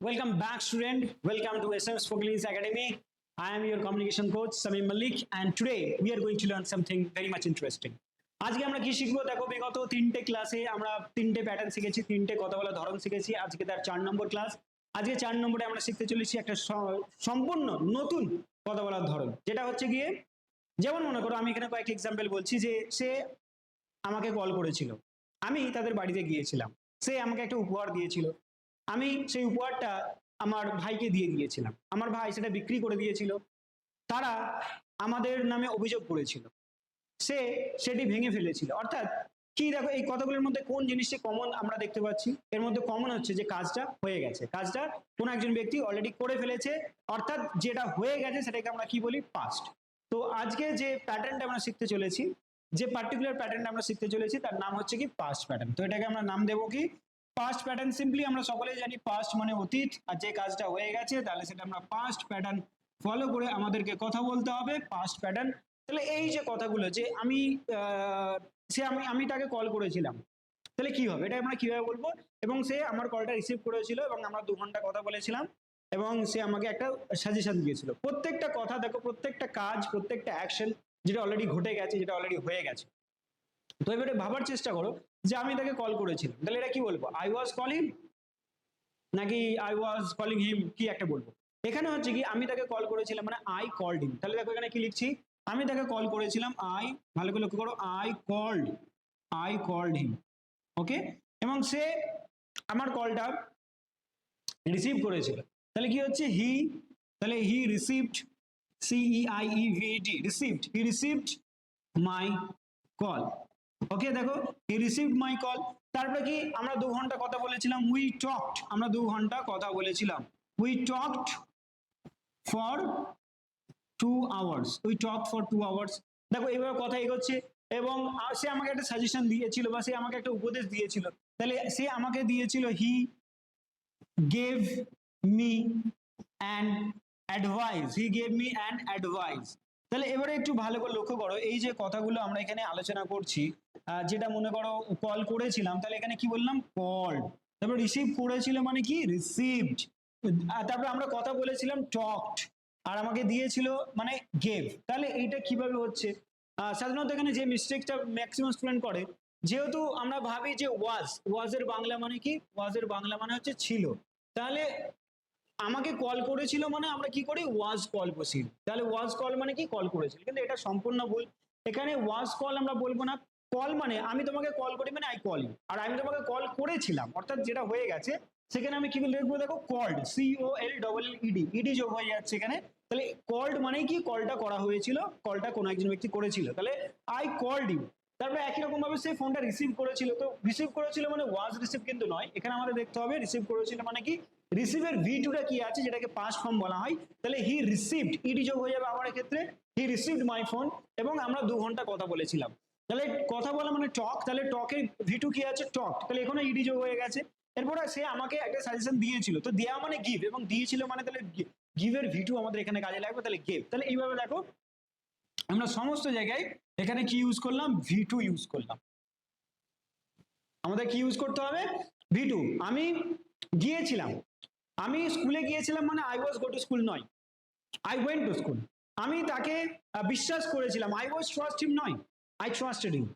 Welcome back, student. Welcome to SM Spoken English Academy. I am your communication coach, Samim Malik, and today we are going to learn something very much interesting. আজকে আমরা কি শিখবো দেখো, বিগত তিনটে ক্লাসে আমরা তিনটে প্যাটার্ন শিখেছি, তিনটে কথা বলার ধরন শিখেছি। আজকে তার 4 নম্বর ক্লাস। আজকে 4 নম্বরে আমরা শিখতে চলেছি একটা সম্পূর্ণ নতুন কথা বলার ধরন, যেটা হচ্ছে গিয়ে যেমন মনে করো আমি এখানে কয়েকটা এক্সাম্পল বলছি যে সে আমাকে কল করেছিল, আমি তাদের বাড়িতে গিয়েছিলাম, সে আমাকে একটা উপহার দিয়েছিল, আমি সেই উপহারটা আমার ভাইকে দিয়ে দিয়েছিলাম, আমার ভাই সেটা বিক্রি করে দিয়েছিল, তারা আমাদের নামে অভিযোগ করেছিল, সে সেটি ভেঙে ফেলেছিল। অর্থাৎ কি দেখো, এই কথাগুলোর মধ্যে কোন জিনিসটি কমন আমরা দেখতে পাচ্ছি? এর মধ্যে কমন হচ্ছে যে কাজটা হয়ে গেছে, কাজটা কোনো একজন ব্যক্তি অলরেডি করে ফেলেছে, অর্থাৎ যেটা হয়ে গেছে সেটাকে আমরা কি বলি? পাস্ট। তো আজকে যে প্যাটার্নটা আমরা শিখতে চলেছি, যে পার্টিকুলার প্যাটার্নটা আমরা শিখতে চলেছি, তার নাম হচ্ছে কি পাস্ট প্যাটার্ন। তো এটাকে আমরা নাম দেবো কি? Past pattern. সিম্পলি আমরা সকলেই জানি পাস্ট মানে অতীত, আর যে কাজটা হয়ে গেছে তাহলে সেটা আমরা পাস্ট প্যাটার্ন ফলো করে আমাদেরকে কথা বলতে হবে, পাস্ট প্যাটার্ন। তাহলে এই যে কথাগুলো, যে আমি আমি তাকে কল করেছিলাম, তাহলে কি হবে, এটা আমরা কিভাবে বলবো? এবং সে আমার কলটা রিসিভ করেছিল এবং আমরা 2 ঘন্টা কথা বলেছিলাম এবং সে আমাকে একটা সাজেশন দিয়েছিল। প্রত্যেকটা কথা দেখো, প্রত্যেকটা কাজ, প্রত্যেকটা অ্যাকশন যেটা অলরেডি ঘটে গেছে, যেটা অলরেডি হয়ে গেছে। তো এবারে ভাবার চেষ্টা করো যে আমি তাকে কল করেছিলাম, তাহলে এটা কি বলবো? আই ওয়াজ কলিং, নাকি আই ওয়াজ কলিং হিম, কি একটা বলবো? এখানে হচ্ছে কি আমি তাকে কল করেছিলাম মানে আই কল্ড হিম। তাহলে দেখো এখানে কি লিখছি? আমি তাকে কল করেছিলাম, আই, ভালো করে লক্ষ্য করো, আই কল্ড হিম। ওকে, এবং সে আমার কলটা রিসিভ করেছিল, তাহলে কি হচ্ছে? হি, তাহলে he received, CEIEVED, received, he received my call. Okay, দেখো হি রিসিভড মাই কল। তারপরে কি আমরা 2 ঘন্টা কথা বলেছিলাম, উই টকড, আমরা 2 ঘন্টা কথা বলেছিলাম, we talked for 2 hours, we talked for 2 hours. দেখো এইভাবে কথা এগোচ্ছে এবং সে আমাকে একটা সাজেশন দিয়েছিল বা সে আমাকে একটা উপদেশ দিয়েছিল, তাহলে সে আমাকে দিয়েছিল, he gave me an advice, he gave me an advice. তাহলে এবারে একটু ভালো করে লক্ষ্য করো, এই যে কথাগুলো আমরা এখানে আলোচনা করছি, যেটা মনে করো কল করেছিলাম, তাহলে এখানে কি বললাম? কল্ড। তারপর রিসিভ করেছিল মানে কি? রিসিভড। তারপরে আমরা কথা বলেছিলাম, টকড, আর আমাকে দিয়েছিল মানে গেভ। তাহলে এইটা কিভাবে হচ্ছে? সাধারণত এখানে যে মিস্টেকটা ম্যাক্সিমাম স্টুডেন্ট করে, যেহেতু আমরা ভাবি যে ওয়াজ এর বাংলা মানে কি? ওয়াজ এর বাংলা মানে হচ্ছে ছিল। তাহলে আমাকে কল করেছিল মানে আমরা কি করি? ওয়াজ কল বসি। তাহলে ওয়াজ কল মানে কি? কল করেছিল, কিন্তু এটা সম্পূর্ণ ভুল। এখানে ওয়াজ কল আমরা বলবো না। কল মানে আমি তোমাকে কল করি মানে আই কল ইউ, আর আমি তোমাকে কল করেছিলাম অর্থাৎ যেটা হয়ে গেছে সেখানে আমি কি লিখবো? দেখো কল্ড, COLED, ইডি যোগ হয়ে যাচ্ছে এখানে। তাহলে কল্ড মানে কি? কলটা করা হয়েছিল, কলটা কোনো একজন ব্যক্তি করেছিল, তাহলে আই কল্ড ইউ। তারপরে একই রকম ভাবে সে ফোনটা রিসিভ করেছিল, তো রিসিভ করেছিল মানে ওয়াজ রিসিভ কিন্তু নয়, এখানে আমাদের দেখতে হবে রিসিভ করেছিল মানে কি? রিসিভের V2টা কি আছে, যেটাকে পাস্ট ফর্ম বলা হয়। তাহলে হি রিসিভড, ইডি যোগ হয়ে যাবে আমার ক্ষেত্রে, হি রিসিভড মাই ফোন, এবং আমরা 2 ঘন্টা কথা বলেছিলাম। তাহলে কথা বলা মানে টক, তাহলে টকের V2 কি আছে? টক, তাহলে এখানে ইডি যোগ হয়ে গেছে। এরপরে সে আমাকে একটা সাজেশন দিয়েছিল, তো দেওয়া মানে গিভ, এবং দিয়েছিল মানে তাহলে গিভের V2 আমাদের এখানে কাজে লাগবে, তাহলে গেভ। তাহলে এইভাবে দেখো আমরা সমস্ত জায়গায় এখানে কি ইউজ করলাম? V2 ইউজ করলাম। আমাদের কি ইউজ করতে হবে? V2। আমি গিয়েছিলাম, আমি স্কুলে গিয়েছিলাম মানে I was go to school নয়, আই ওয়েন্ট টু স্কুল। আমি তাকে বিশ্বাস করেছিলাম, আই ওয়াজ ট্রাস্ট হিম নয়, আই ট্রাস্টেড হিম।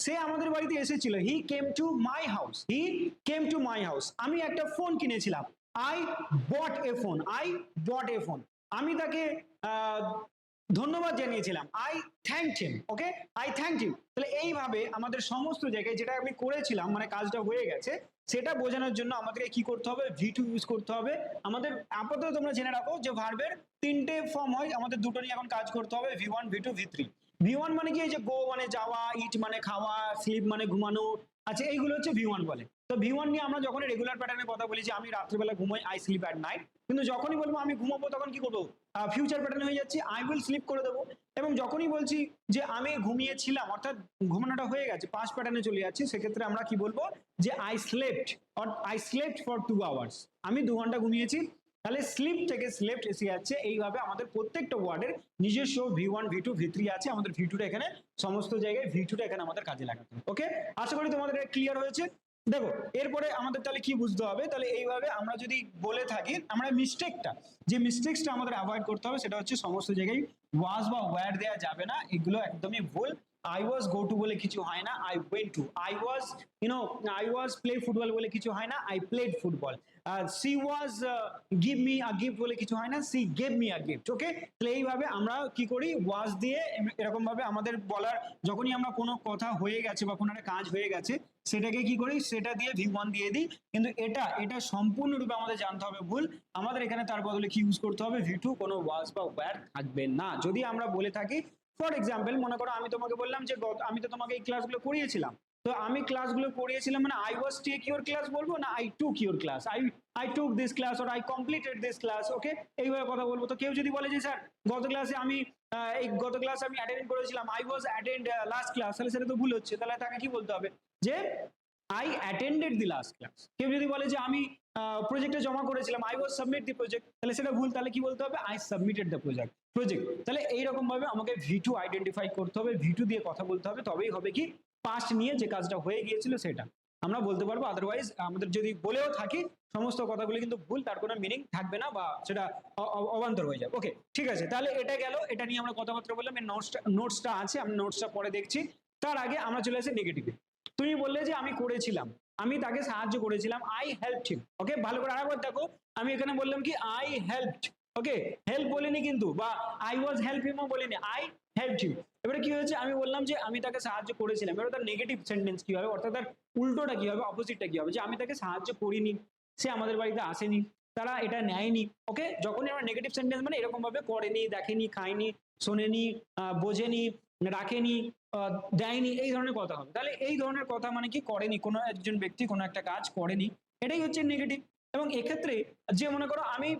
সে আমাদের বাড়িতে এসেছিল, he came to my house, he came to my house. আমি একটা ফোন কিনেছিলাম, I bought a phone, I bought a phone. আমি তাকে ধন্যবাদ জানিয়েছিলাম, I thanked him. Okay, I thanked him. তাহলে এইভাবে আমাদের সমস্ত জায়গায় যেটা আমি করেছিলাম মানে কাজটা হয়ে গেছে, সেটা বোঝানোর জন্য আমাদেরকে কি করতে হবে? V2 ইউজ করতে হবে। আমাদের আপাতত তোমরা জেনে রাখো যে ভার্বের 3টে ফর্ম হয়, আমাদের দুটো নিয়ে এখন কাজ করতে হবে, V1, V2, V3। V1 মানে কি? এই যে গো মানে যাওয়া, ইট মানে খাওয়া, স্লিপ মানে ঘুমানো, আচ্ছা এইগুলো হচ্ছে V1 বলে। তো V1 নিয়ে আমরা যখন রেগুলার প্যাটার্নে কথা বলি যে আমি রাত্রিবেলা ঘুমাই, আই স্লিপ অ্যাট নাইট, কিন্তু যখনই বলবো আমি ঘুমাবো তখন কি করবো? ফিউচার প্যাটার্ন হয়ে যাচ্ছে, আই উইল স্লিপ করে দেবো। এবং যখনই বলছি যে আমি ঘুমিয়েছিলাম, অর্থাৎ ঘুমানোটা হয়ে গেছে, পাস্ট প্যাটার্নে চলে যাচ্ছি, সেক্ষেত্রে আমরা কি বলবো? যে I slept, or I slept for 2 hours, আমি 2 ঘন্টা ঘুমিয়েছি। তাহলে স্লিপ থেকে স্লেপ্ট এসে যাচ্ছে। এইভাবে আমাদের প্রত্যেকটা ওয়ার্ডের নিজস্ব V1, V2, V3 আছে। আমাদের V2টা এখানে সমস্ত জায়গায় V2টা এখানে আমাদের কাজে লাগাতে হবে। ওকে, আশা করি তোমাদের ক্লিয়ার হয়েছে। দেখো এরপরে আমাদের তাহলে কি বুঝতে হবে, তাহলে এইভাবে আমরা যদি বলে থাকি, আমরা যে মিস্টেকসটা আমাদের অ্যাভয়েড করতে হবে সেটা হচ্ছে সমস্ত জায়গায় ওয়াজ বা ওয়্যার দেওয়া যাবে না, এগুলো একদমই ভুল। আই ওয়াজ গো টু বলে কিছু হয় না, I went to. I was I was play football বলে কিছু হয় না, I played football. She was give me a gift বলে কিছু হয় না, she gave me a gift. Okay, তাহলে এইভাবে আমরা কি করি, ওয়াজ দিয়ে এরকম ভাবে আমাদের বলার, যখনই আমরা কোনো কথা হয়ে গেছে বা কোনো একটা কাজ হয়ে গেছে সেটাকে কি করি, সেটা দিয়ে V1 দিয়ে দিই। কিন্তু এটা সম্পূর্ণরূপে আমাদের জানতে হবে ভুল। আমাদের এখানে তার বদলে কি ইউজ করতে হবে, V2, কোনো ওয়াজ বা ওয়্যার থাকবে না। যদি আমরা বলে থাকি, ফর এক্সাম্পল মনে করো আমি তোমাকে বললাম যে আমি তো তোমাকে এই ক্লাসগুলো করিয়েছিলাম, তো আমি ক্লাসগুলো করিয়েছিলাম মানে I was take your class বলবো না I took your class, I took this class or I completed this class. Okay, এইভাবে কথা বলবো। তো কেউ যদি বলে যে স্যার গত ক্লাসে আমি অ্যাটেন্ড করেছিলাম, I was attend last class, তাহলে সেটা তো ভুল হচ্ছে। তাহলে তাকে কি বলতে হবে যে I attended the last class. কেউ যদি বলে যে আমি প্রজেক্টে জমা করেছিলাম, I was submit the project, তাহলে সেটা ভুল। তাহলে কি বলতে হবে, আই সাবমিটেড দ্য প্রজেক্ট। তাহলে এইরকম ভাবে আমাকে V2 আইডেন্টিফাই করতে হবে, V2 দিয়ে কথা বলতে হবে, তবেই হবে কি পাস্ট নিয়ে যে কাজটা হয়ে গিয়েছিল সেটা আমরা বলতে পারবো। আদারওয়াইজ আমাদের যদি বলেও থাকি সমস্ত কথাগুলো কিন্তু ভুল, তার কোনো মিনিং থাকবে না বা সেটা অবান্তর হয়ে যাবে। ওকে, ঠিক আছে, তাহলে এটা গেল, এটা নিয়ে আমরা কথাবার্তা বললাম। এর নোটসটা আছে, আমরা নোটসটা পরে দেখছি। তার আগে আমরা চলে আসি নেগেটিভে। তুমি বললে যে আমি করেছিলাম, আমি তাকে সাহায্য করেছিলাম, আই হেল্পড হিম। ওকে, ভালো করে আরেকবার দেখো, আমি এখানে বললাম কি আই হেল্পড। ওকে, হেল্প বলিনি কিন্তু, বা আই ওয়াজ হেল্প হিমও বলিনি, আই হেল্পড হিম। এবারে কি হয়েছে, আমি বললাম যে আমি তাকে সাহায্য করেছিলাম, এবার তার নেগেটিভ সেন্টেন্স কি হবে, অর্থাৎ তার উল্টোটা কি হবে, অপোজিটটা কি হবে, যে আমি তাকে সাহায্য করিনি, সে আমাদের বাড়িতে আসেনি, তারা এটা নেয়নি। ওকে, যখনই আমরা নেগেটিভ সেন্টেন্স মানে এরকম ভাবে করেনি, দেখেনি, খায়নি, শোনেনি, বোঝেনি, রাখেনি, দেয়নি, এই ধরনের কথা হবে। তাহলে এই ধরনের কথা মানে কি, করেনি, কোনো একজন ব্যক্তি কোনো একটা কাজ করেনি, এটাই হচ্ছে নেগেটিভ। এবং এক্ষেত্রে যে মনে করো আমি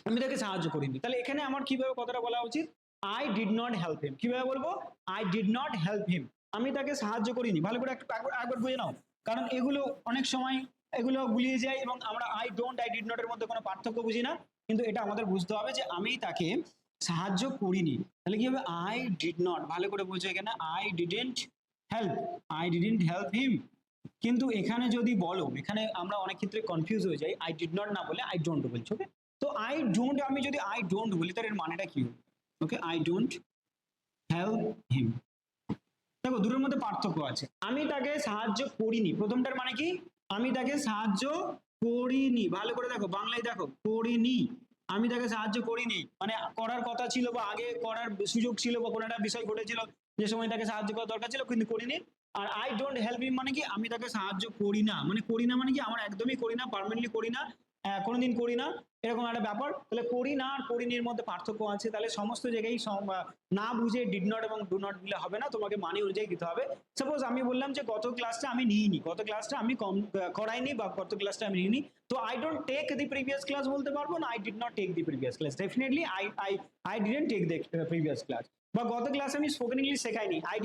আমি তাকে সাহায্য করিনি, তাহলে এখানে আমার কিভাবে কথাটা বলা উচিত, I did not help him. কিভাবে বলবো, I did not help him, আমি তাকে সাহায্য করিনি। ভালো করে একবার বুঝে নাও, কারণ এগুলো অনেক সময় এগুলো গুলিয়ে যায় এবং আমরা I don't, I did not এর মধ্যে কোনো পার্থক্য বুঝি না। কিন্তু এটা আমাদের বুঝতে হবে যে আমি তাকে সাহায্য করিনি। তাহলে কি হবে, আই ডিড নট, ভালো করে বুঝো এখানে I didn't help, I didn't help him. কিন্তু এখানে যদি বলো, এখানে আমরা অনেক ক্ষেত্রে কনফিউজ হয়ে যাই, আই ডিড নট না বলে আই ডোন্ট বলছো। ওকে, তো আই ডোন্ট, আমি যদি আই ডোন্ট বলি তার এর মানেটা কি হবে, ওকে, আই ডোন্ট হেল্প হিম। দেখো দুটোর মধ্যে পার্থক্য আছে। আমি তাকে সাহায্য করিনি, প্রথমটার মানে কি, আমি তাকে সাহায্য করিনি। ভালো করে দেখো, বাংলায় দেখো, করিনি, আমি তাকে সাহায্য করিনি মানে করার কথা ছিল বা আগে করার সুযোগ ছিল বা কোনো একটা বিষয় ঘটেছিল যে সময় তাকে সাহায্য করার দরকার ছিল কিন্তু করিনি। আর আই ডোন্ট হেল্প হিম মানে কি, আমি তাকে সাহায্য করি না, মানে করি না মানে কি আমার একদমই করি না, পার্মানেন্টলি করি না, কোনোদিন করি না, এরকম একটা ব্যাপার। তাহলে করি না আর করিনির মধ্যে পার্থক্য আছে। তাহলে সমস্ত জায়গায় না বুঝে ডিড নট এবং ডু নট দিলে হবে না, তোমাকে মানে অনুযায়ী দিতে হবে। সাপোজ আমি বললাম যে গত ক্লাসটা আমি নিইনি, গত ক্লাসটা আমি করাইনি বা গত ক্লাসটা আমি নিইনি, তো I don't take the previous class বলতে পারবো না, I did not take the previous class. Definitely I didn't take the previous class. বা গত ক্লাসে আমি স্পোকেন ইংলিশ শেখাইনি, I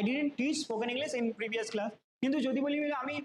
didn't teach spoken English in previous class. কিন্তু যদি বলি আমি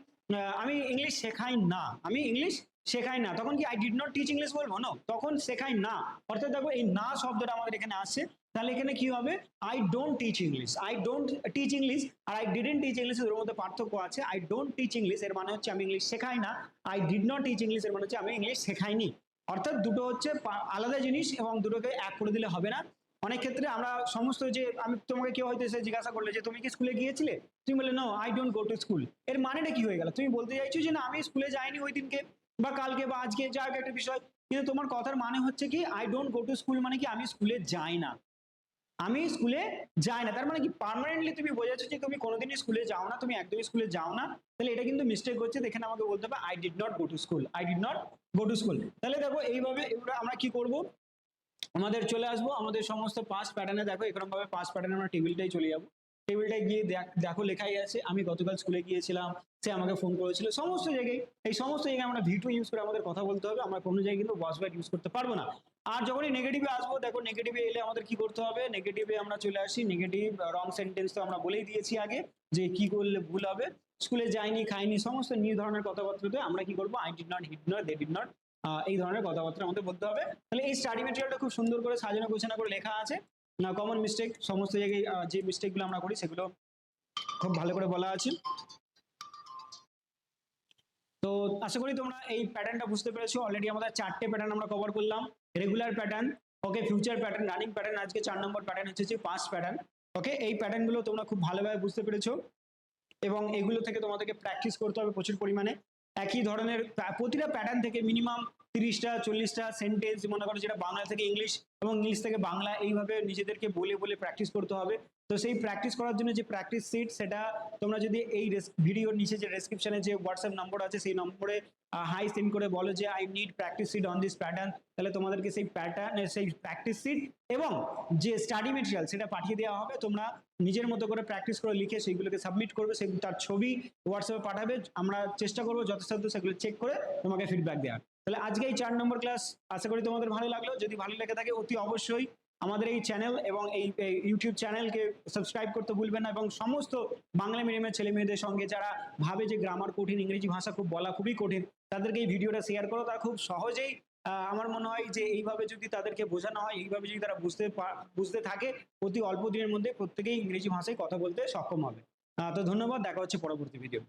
আমি ইংলিশ শেখাই না, আমি ইংলিশ শেখাই না, তখন কি I did not teach English বলবো না, তখন শেখাই না। অর্থাৎ দেখো এই না শব্দটা আমাদের এখানে আসছে, তাহলে এখানে কি হবে, I don't teach English, I don't teach English আর আই ডিডন্ট টিচ ইংলিশ এর মধ্যে পার্থক্য আছে। আই ডোন্ট টিচ ইংলিশ এর মানে হচ্ছে আমি ইংলিশ শেখাই না, I did not teach English এর মানে হচ্ছে আমি ইংলিশ শেখাইনি। অর্থাৎ দুটো হচ্ছে আলাদা জিনিস এবং দুটোকে এক করে দিলে হবে না। অনেক ক্ষেত্রে আমরা সমস্ত যে, আমি তোমাকে কেউ হয়তো এসে জিজ্ঞাসা করলে যে তুমি কি স্কুলে গিয়েছিলে, তুমি বলে no I don't go to school, এর মানেটা কি হয়ে গেল, তুমি বলতে চাইছো যে না আমি স্কুলে যাইনি ওই দিনকে বা কালকে বা আজকে, যা একটা বিষয়, কিন্তু তোমার কথার মানে হচ্ছে কি I don't go to school মানে কি আমি স্কুলে যাই না, আমি স্কুলে যাই না, তার মানে কি পার্মানেন্টলি তুমি বোঝাচ্ছ যে তুমি কোনোদিনই স্কুলে যাও না, তুমি একদমই স্কুলে যাও না। তাহলে এটা কিন্তু মিস্টেক হচ্ছে, এখানে আমাকে বলতে হবে I did not go to school, I did not go to school. তাহলে দেখো এইভাবে এগুলো আমরা কি করব, আমাদের চলে আসবো আমাদের সমস্ত পাস্ট প্যাটার্নে। দেখো এরকম ভাবে পাস্ট প্যাটার্নে আমরা টেবিলটাই চলে যাবো, টেবিলটায় গিয়ে দেখো লেখাই আছে আমি গতকাল স্কুলে গিয়েছিলাম, সে আমাকে ফোন করেছিল, সমস্ত জায়গায়, এই সমস্ত জায়গায় আমরা V2 ইউজ করে আমাদের কথা বলতে হবে, আমরা কোনো জায়গায় কিন্তু ওয়াজ ওয়ার্ড ইউজ করতে পারবো না। আর যখনই নেগেটিভে আসবো, দেখো নেগেটিভে এলে আমাদের কি করতে হবে, নেগেটিভে আমরা চলে আসি, নেগেটিভ রং সেন্টেন্স তো আমরা বলেই দিয়েছি আগে যে কি করলে ভুল হবে, স্কুলে যাইনি, খাইনি, সমস্ত নিউ ধরনের কথাবার্তাতে আমরা কি করবো, I did not, he'd not, they did not, এই ধরনের কথাবার্তা আমাদের বলতে হবে। তাহলে এই স্টাডি মেটেরিয়ালটা খুব সুন্দর করে সাজানো গোছানো করে লেখা আছে, কমন মিস্টেক সমস্ত জায়গায় যে মিস্টেকগুলো আমরা করি সেগুলো খুব ভালো করে বলা আছে। তো আশা করি তোমরা এই প্যাটার্নটা বুঝতে পেরেছো। অলরেডি আমাদের 4টে প্যাটার্ন আমরা কভার করলাম। রেগুলার প্যাটার্ন, ওকে, ফিউচার প্যাটার্ন, রানিং প্যাটার্ন, আজকে 4 নম্বর প্যাটার্ন হচ্ছে পাস প্যাটার্ন। ওকে, এই প্যাটার্নগুলো তোমরা খুব ভালোভাবে বুঝতে পেরেছো এবং এগুলো থেকে তোমাদেরকে প্র্যাকটিস করতে হবে প্রচুর পরিমাণে। একই ধরনের প্রতিটা প্যাটার্ন থেকে মিনিমাম 30টা 40টা সেন্টেন্স, মনে করো যেটা বাংলা থেকে ইংলিশ এবং ইংলিশ থেকে বাংলা, এইভাবে নিজেদেরকে বলে বলে প্র্যাকটিস করতে হবে। তো সেই প্র্যাকটিস করার জন্য যে প্র্যাকটিস সিট, সেটা তোমরা যদি এই ভিডিওর নিচে যে ডেসক্রিপশনে যে হোয়াটসঅ্যাপ নম্বর আছে সেই নম্বরে হাই সেন্ড করে বলো যে I need practice sit on this pattern, তাহলে তোমাদেরকে সেই প্যাটার্নের সেই প্র্যাকটিস সিট এবং যে স্টাডি মেটেরিয়াল সেটা পাঠিয়ে দেওয়া হবে। তোমরা নিজের মতো করে প্র্যাকটিস করে লিখে সেইগুলোকে সাবমিট করবে, সেই তার ছবি হোয়াটসঅ্যাপে পাঠাবে। আমরা চেষ্টা করবো যথাসাধ্য সেগুলো চেক করে তোমাকে ফিডব্যাক দেওয়ার। তাহলে আজকে এই 4 নম্বর ক্লাস আশা করি তোমাদের ভালো লাগলো। যদি ভালো লেগে থাকে অতি অবশ্যই আমাদের এই চ্যানেল এবং এই ইউটিউব চ্যানেলকে সাবস্ক্রাইব করতে ভুলবেন না, এবং সমস্ত বাংলা মিডিয়ামের ছেলে মেয়েদের সঙ্গে যারা ভাবে যে গ্রামার কঠিন, ইংরেজি ভাষা খুব বলা খুবই কঠিন, তাদেরকে এই ভিডিওটা শেয়ার করো। তারা খুব সহজেই আমার মনে হয় যে এইভাবে যদি তাদেরকে বোঝানো হয়, এইভাবে যদি তারা বুঝতে থাকে, অতি অল্প দিনের মধ্যে প্রত্যেকেই ইংরেজি ভাষায় কথা বলতে সক্ষম হবে। তো ধন্যবাদ, দেখা হচ্ছে পরবর্তী ভিডিও।